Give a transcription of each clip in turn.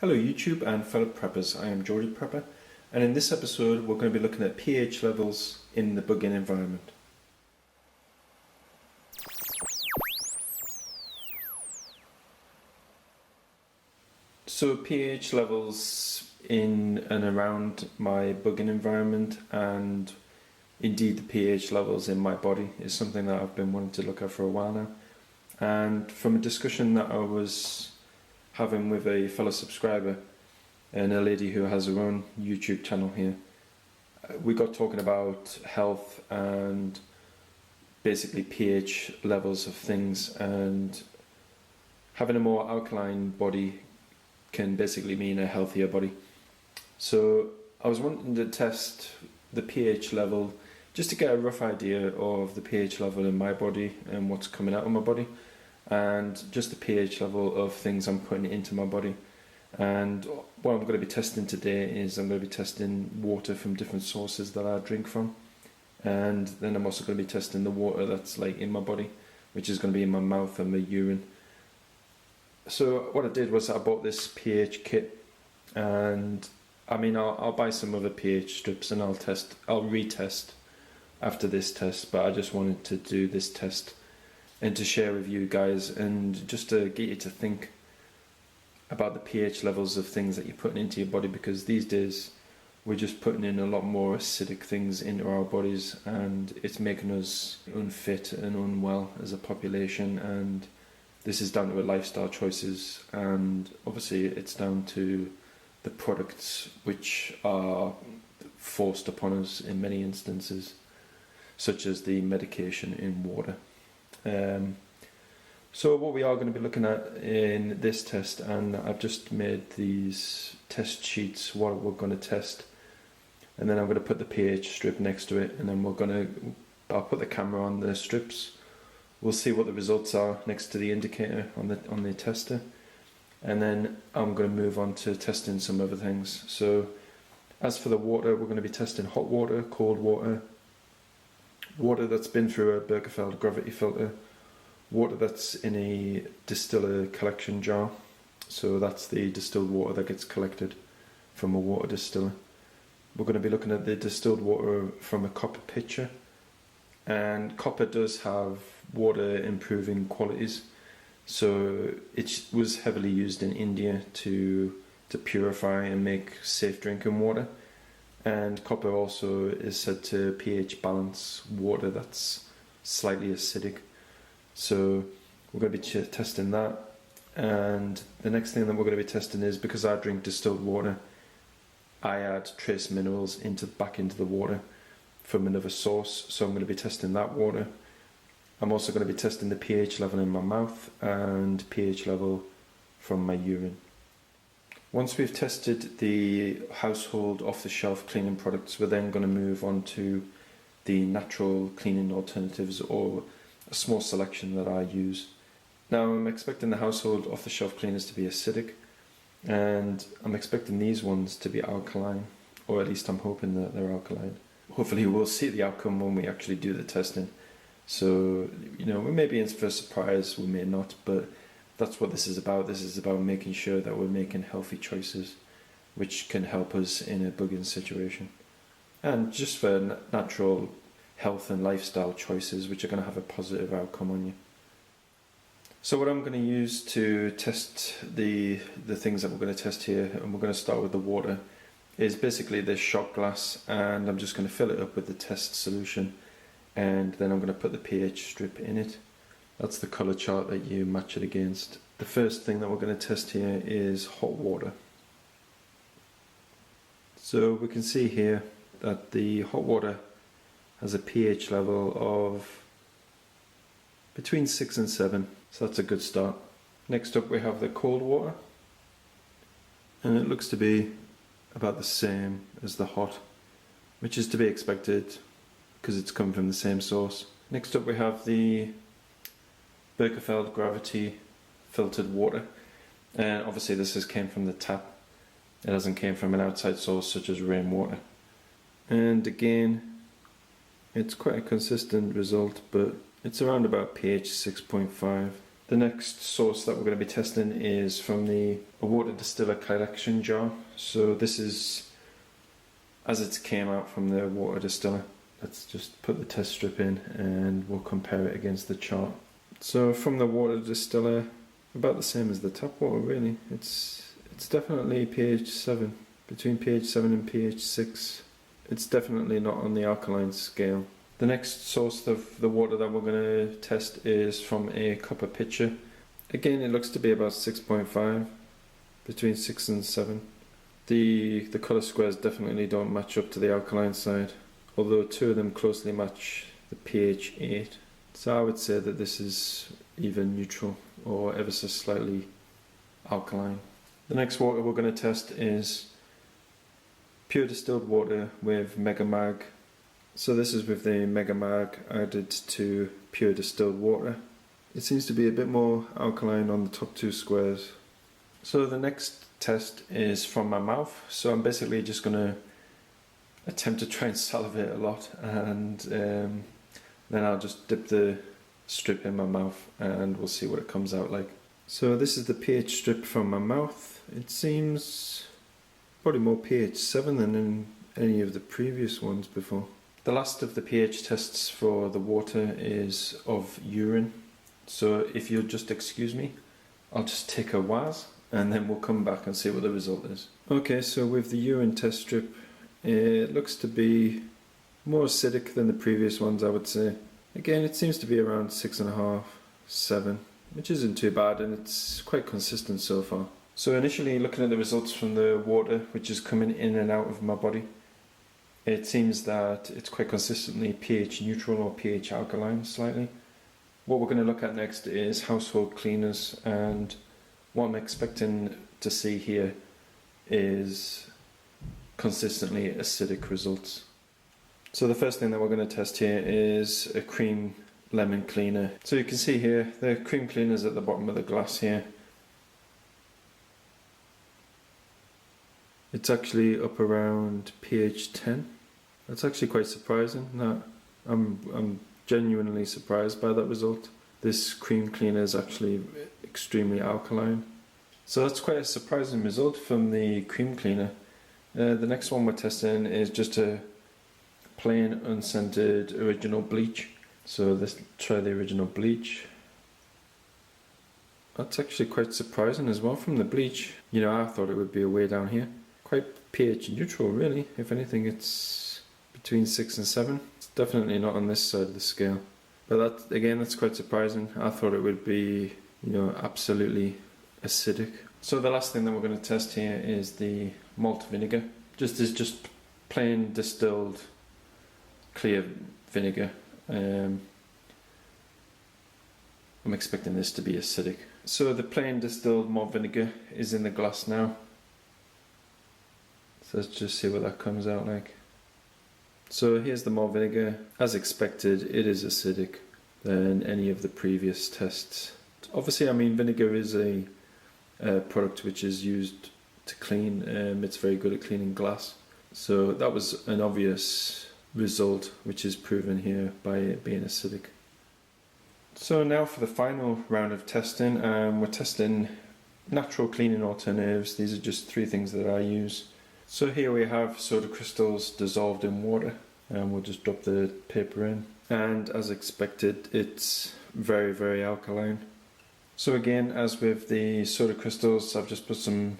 Hello YouTube and fellow preppers, I am Geordie Prepper, and in this episode we're going to be looking at pH levels in the bugging environment. So pH levels in and around my bugging environment, and indeed the pH levels in my body, is something that I've been wanting to look at for a while now. And from a discussion that I was having with a fellow subscriber and a lady who has her own YouTube channel here, we got talking about health and basically pH levels of things, and having a more alkaline body can basically mean a healthier body. So I was wanting to test the pH level just to get a rough idea of the pH level in my body and what's coming out of my body, and just the pH level of things I'm putting into my body. And what I'm going to be testing today is I'm going to be testing water from different sources that I drink from, and then I'm also going to be testing the water that's like in my body, which is going to be in my mouth and my urine. So what I did was I bought this pH kit, and I mean I'll buy some other pH strips and I'll retest after this test, but I just wanted to do this test and to share with you guys, and just to get you to think about the pH levels of things that you're putting into your body, because these days we're just putting in a lot more acidic things into our bodies, and it's making us unfit and unwell as a population. And this is down to lifestyle choices, and obviously it's down to the products which are forced upon us in many instances, such as the medication in water. So what we are going to be looking at in this test, and I've just made these test sheets, what we're going to test, and then I'm going to put the pH strip next to it, and then I'll put the camera on the strips. We'll see what the results are next to the indicator on the tester, and then I'm going to move on to testing some other things. So as for the water, we're going to be testing hot water, cold water, water that's been through a Birkenfeld gravity filter, water that's in a distiller collection jar, so that's the distilled water that gets collected from a water distiller. We're going to be looking at the distilled water from a copper pitcher, and copper does have water improving qualities, so it was heavily used in India to purify and make safe drinking water. And copper also is said to pH balance water that's slightly acidic. So we're going to be testing that. And the next thing that we're going to be testing is, because I drink distilled water, I add trace minerals back into the water from another source. So I'm going to be testing that water. I'm also going to be testing the pH level in my mouth and pH level from my urine. Once we've tested the household off-the-shelf cleaning products, we're then going to move on to the natural cleaning alternatives, or a small selection that I use. Now I'm expecting the household off-the-shelf cleaners to be acidic, and I'm expecting these ones to be alkaline, or at least I'm hoping that they're alkaline. Hopefully we'll see the outcome when we actually do the testing. So, we may be in for a surprise, we may not, but that's what this is about. This is about making sure that we're making healthy choices which can help us in a bugging situation, and just for natural health and lifestyle choices which are going to have a positive outcome on you. So what I'm going to use to test the things that we're going to test here, and we're going to start with the water, is basically this shot glass, and I'm just going to fill it up with the test solution, and then I'm going to put the pH strip in it. That's the colour chart that you match it against. The first thing that we're going to test here is hot water. So we can see here that the hot water has a pH level of between 6 and 7, so that's a good start. Next up we have the cold water, and it looks to be about the same as the hot, which is to be expected because it's come from the same source. Next up we have the Birkenfeld gravity filtered water, and obviously this came from the tap. It hasn't came from an outside source such as rainwater. And again, it's quite a consistent result, but it's around about pH 6.5. The next source that we're going to be testing is from the water distiller collection jar. So this is as it came out from the water distiller. Let's just put the test strip in and we'll compare it against the chart. So from the water distiller, about the same as the tap water really. It's definitely pH 7, between pH 7 and pH 6. It's definitely not on the alkaline scale. The next source of the water that we're going to test is from a copper pitcher. Again, it looks to be about 6.5, between 6 and 7. The colour squares definitely don't match up to the alkaline side, although two of them closely match the pH 8. So I would say that this is either neutral or ever so slightly alkaline. The next water we're going to test is pure distilled water with Mega Mag. So this is with the Mega Mag added to pure distilled water. It seems to be a bit more alkaline on the top two squares. So the next test is from my mouth. So I'm basically just going to attempt to try and salivate a lot, and then I'll just dip the strip in my mouth and we'll see what it comes out like. So this is the pH strip from my mouth. It seems probably more pH 7 than in any of the previous ones before. The last of the pH tests for the water is of urine. So if you'll just excuse me, I'll just take a whiz and then we'll come back and see what the result is. Okay, so with the urine test strip, it looks to be more acidic than the previous ones, I would say. Again, it seems to be around 6.5, 7, which isn't too bad, and it's quite consistent so far. So initially, looking at the results from the water, which is coming in and out of my body, it seems that it's quite consistently pH neutral or pH alkaline slightly. What we're going to look at next is household cleaners, and what I'm expecting to see here is consistently acidic results. So the first thing that we're going to test here is a cream lemon cleaner. So you can see here the cream cleaner is at the bottom of the glass here. It's actually up around pH 10. That's actually quite surprising. I'm genuinely surprised by that result. This cream cleaner is actually extremely alkaline. So that's quite a surprising result from the cream cleaner. The next one we're testing is just a plain unscented original bleach. So let's try the original bleach. That's actually quite surprising as well from the bleach. You know, I thought it would be a way down here. Quite pH neutral really. If anything, it's between 6 and 7. It's definitely not on this side of the scale. But that's quite surprising. I thought it would be, absolutely acidic. So the last thing that we're going to test here is the malt vinegar. Just plain distilled clear vinegar. I'm expecting this to be acidic. So the plain distilled malt vinegar is in the glass now. So let's just see what that comes out like. So here's the malt vinegar. As expected, it is acidic than any of the previous tests. Obviously, vinegar is a product which is used to clean. It's very good at cleaning glass. So that was an obvious result, which is proven here by it being acidic. So now for the final round of testing, we're testing natural cleaning alternatives. These are just 3 things that I use. So here we have soda crystals dissolved in water, and we'll just drop the paper in. And as expected, it's very, very alkaline. So again, as with the soda crystals, I've just put some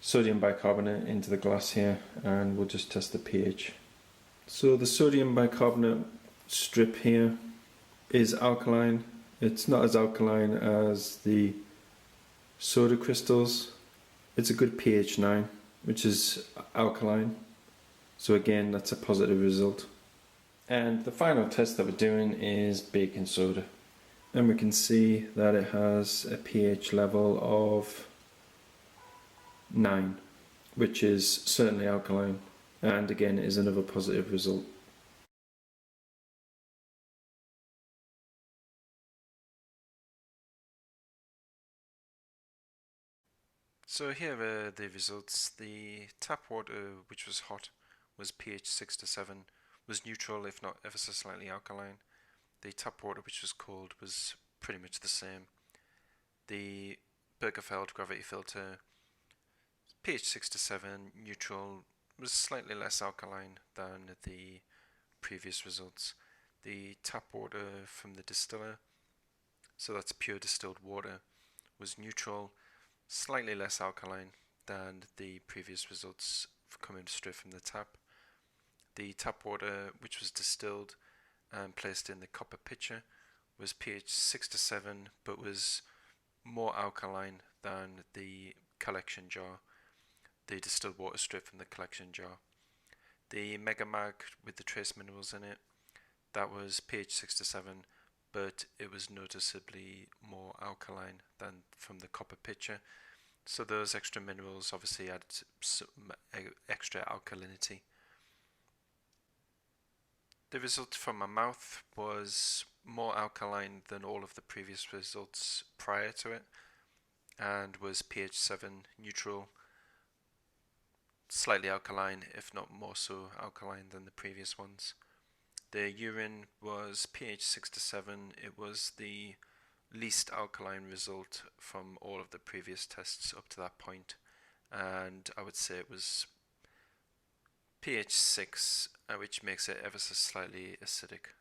sodium bicarbonate into the glass here, and we'll just test the pH. So the sodium bicarbonate strip here is alkaline. It's not as alkaline as the soda crystals. It's a good pH 9, which is alkaline. So again, that's a positive result. And the final test that we're doing is baking soda. And we can see that it has a pH level of 9, which is certainly alkaline. And again, is another positive result. So here are the results. The tap water, which was hot, was pH 6 to 7, was neutral if not ever so slightly alkaline. The tap water, which was cold, was pretty much the same. The Bergefeld gravity filter, pH 6 to 7, neutral, was slightly less alkaline than the previous results. The tap water from the distiller, so that's pure distilled water, was neutral, slightly less alkaline than the previous results coming straight from the tap. The tap water, which was distilled and placed in the copper pitcher, was pH 6 to 7, but was more alkaline than the collection jar, the distilled water straight from the collection jar. The Mega Mag with the trace minerals in it, that was pH 6 to 7, but it was noticeably more alkaline than from the copper pitcher. So those extra minerals obviously add some extra alkalinity. The result from my mouth was more alkaline than all of the previous results prior to it, and was pH 7 neutral, slightly alkaline, if not more so alkaline than the previous ones. The urine was pH 6 to 7. It was the least alkaline result from all of the previous tests up to that point, and I would say it was pH 6, which makes it ever so slightly acidic.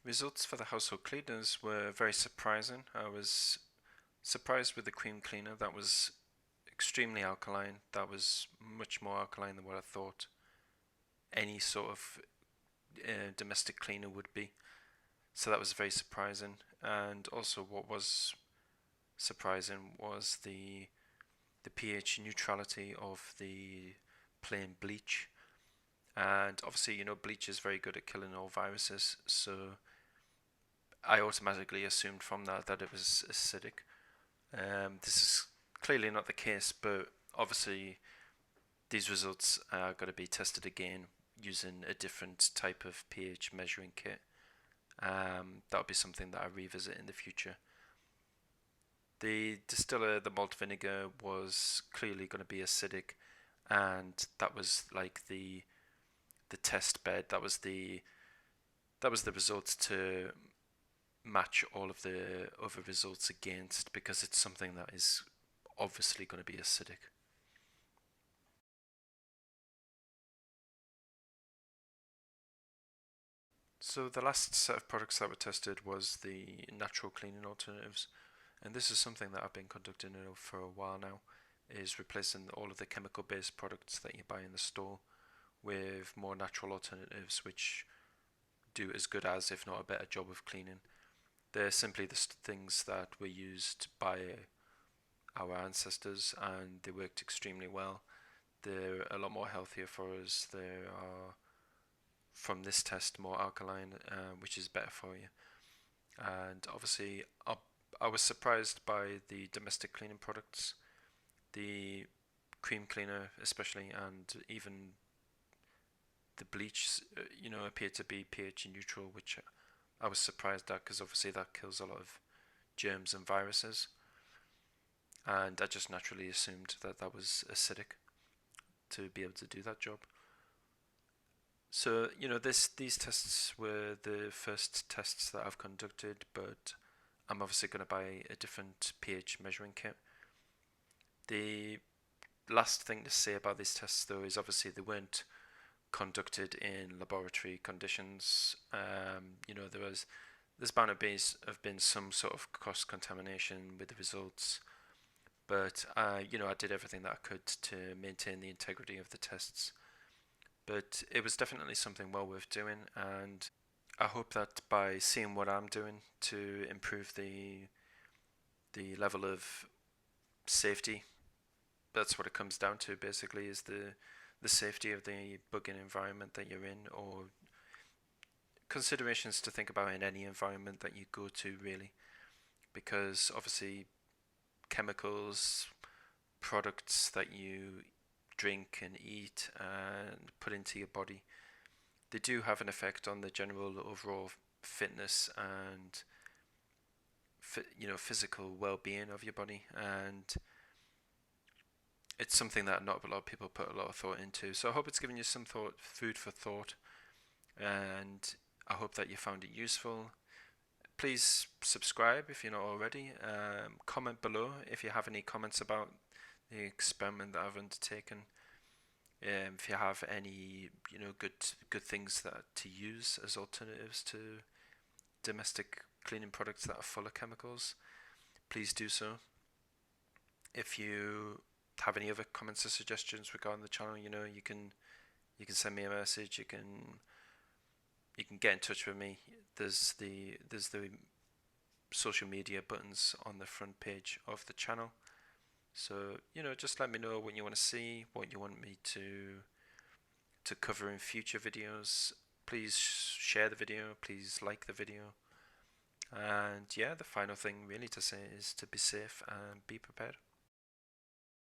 Results for the household cleaners were very surprising. I was surprised with the cream cleaner. That was extremely alkaline. That was much more alkaline than what I thought any sort of domestic cleaner would be. So that was very surprising. And also, what was surprising was the pH neutrality of the plain bleach. And obviously, bleach is very good at killing all viruses. So I automatically assumed from that it was acidic. This is clearly not the case, but obviously these results are going to be tested again using a different type of pH measuring kit. That'll be something that I revisit in the future. The distiller, the malt vinegar, was clearly going to be acidic, and that was like the test bed. That was the results to match all of the other results against, because it's something that is obviously going to be acidic. So the last set of products that were tested was the natural cleaning alternatives, and this is something that I've been conducting for a while now, is replacing all of the chemical-based products that you buy in the store with more natural alternatives which do as good as, if not a better job of cleaning. They're simply the things that were used by our ancestors, and they worked extremely well. They're a lot more healthier for us. They are, from this test, more alkaline, which is better for you. And obviously, I was surprised by the domestic cleaning products, the cream cleaner especially, and even the bleach, appeared to be pH neutral, which I was surprised at, because obviously that kills a lot of germs and viruses. And I just naturally assumed that that was acidic to be able to do that job. So, these tests were the first tests that I've conducted, but I'm obviously going to buy a different pH measuring kit. The last thing to say about these tests, though, is obviously they weren't conducted in laboratory conditions. There's bound to have been some sort of cross contamination with the results, but I did everything that I could to maintain the integrity of the tests. But it was definitely something well worth doing, and I hope that by seeing what I'm doing to improve the level of safety, that's what it comes down to basically, is the safety of the bugging environment that you're in, or considerations to think about in any environment that you go to, really, because obviously chemicals, products that you drink and eat and put into your body, they do have an effect on the general overall fitness and physical well-being of your body, and it's something that not a lot of people put a lot of thought into. So I hope it's given you some food for thought. and I hope that you found it useful. Please subscribe if you're not already. Comment below if you have any comments about the experiment that I've undertaken. If you have any, good things that to use as alternatives to domestic cleaning products that are full of chemicals, please do so. If you have any other comments or suggestions regarding the channel, you can send me a message. You can get in touch with me. There's the social media buttons on the front page of the channel. So just let me know what you want to see, what you want me to cover in future videos. Please share the video. Please like the video. And yeah, the final thing really to say is to be safe and be prepared.